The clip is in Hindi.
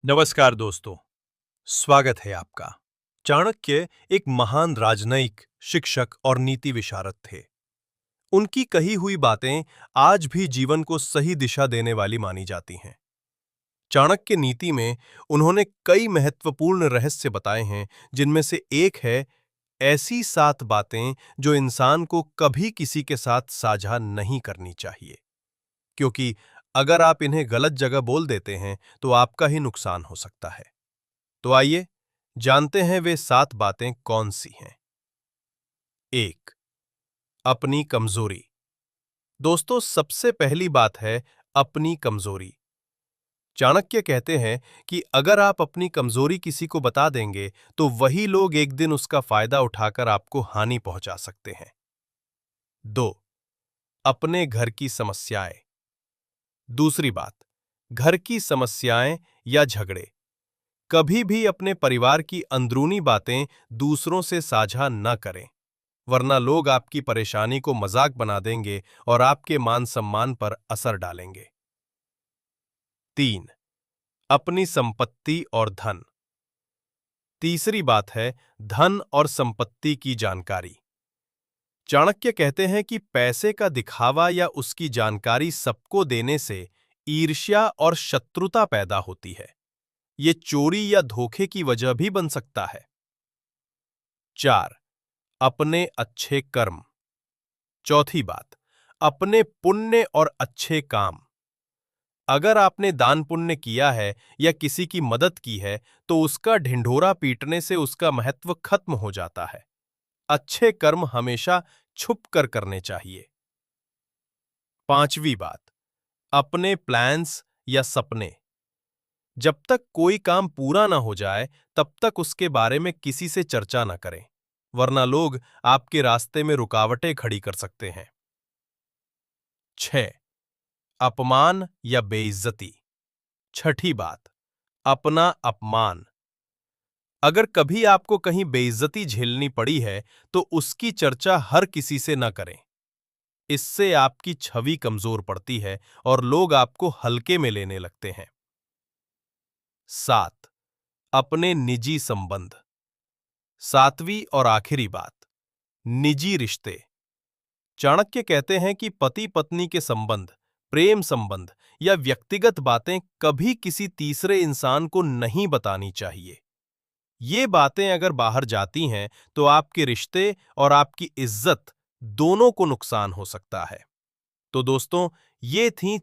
नमस्कार दोस्तों, स्वागत है आपका। चाणक्य एक महान राजनयिक, शिक्षक और नीति विशारद थे। उनकी कही हुई बातें आज भी जीवन को सही दिशा देने वाली मानी जाती हैं। चाणक्य नीति में उन्होंने कई महत्वपूर्ण रहस्य बताए हैं, जिनमें से एक है ऐसी 7 बातें जो इंसान को कभी किसी के साथ साझा नहीं करनी चाहिए, क्योंकि अगर आप इन्हें गलत जगह बोल देते हैं तो आपका ही नुकसान हो सकता है। तो आइए जानते हैं वे 7 बातें कौन सी हैं। 1. अपनी कमजोरी। दोस्तों, सबसे पहली बात है अपनी कमजोरी। चाणक्य कहते हैं कि अगर आप अपनी कमजोरी किसी को बता देंगे तो वही लोग एक दिन उसका फायदा उठाकर आपको हानि पहुंचा सकते हैं। 2. अपने घर की समस्याएं। दूसरी बात, घर की समस्याएं या झगड़े। कभी भी अपने परिवार की अंदरूनी बातें दूसरों से साझा न करें, वरना लोग आपकी परेशानी को मजाक बना देंगे और आपके मान सम्मान पर असर डालेंगे। 3. अपनी संपत्ति और धन। तीसरी बात है धन और संपत्ति की जानकारी। चाणक्य कहते हैं कि पैसे का दिखावा या उसकी जानकारी सबको देने से ईर्ष्या और शत्रुता पैदा होती है। ये चोरी या धोखे की वजह भी बन सकता है। 4. अपने अच्छे कर्म। चौथी बात, अपने पुण्य और अच्छे काम। अगर आपने दान पुण्य किया है या किसी की मदद की है तो उसका ढिंढोरा पीटने से उसका महत्व खत्म हो जाता है। अच्छे कर्म हमेशा छुप कर करने चाहिए। 5वीं बात, अपने प्लान्स या सपने। जब तक कोई काम पूरा ना हो जाए तब तक उसके बारे में किसी से चर्चा ना करें, वरना लोग आपके रास्ते में रुकावटें खड़ी कर सकते हैं। 6. अपमान या बेइज्जती। छठी बात, अपना अपमान। अगर कभी आपको कहीं बेइज्जती झेलनी पड़ी है तो उसकी चर्चा हर किसी से न करें। इससे आपकी छवि कमजोर पड़ती है और लोग आपको हल्के में लेने लगते हैं। 7. अपने निजी संबंध। 7वीं और आखिरी बात, निजी रिश्ते। चाणक्य कहते हैं कि पति पत्नी के संबंध, प्रेम संबंध या व्यक्तिगत बातें कभी किसी तीसरे इंसान को नहीं बतानी चाहिए। ये बातें अगर बाहर जाती हैं तो आपके रिश्ते और आपकी इज्जत दोनों को नुकसान हो सकता है। तो दोस्तों, ये थीं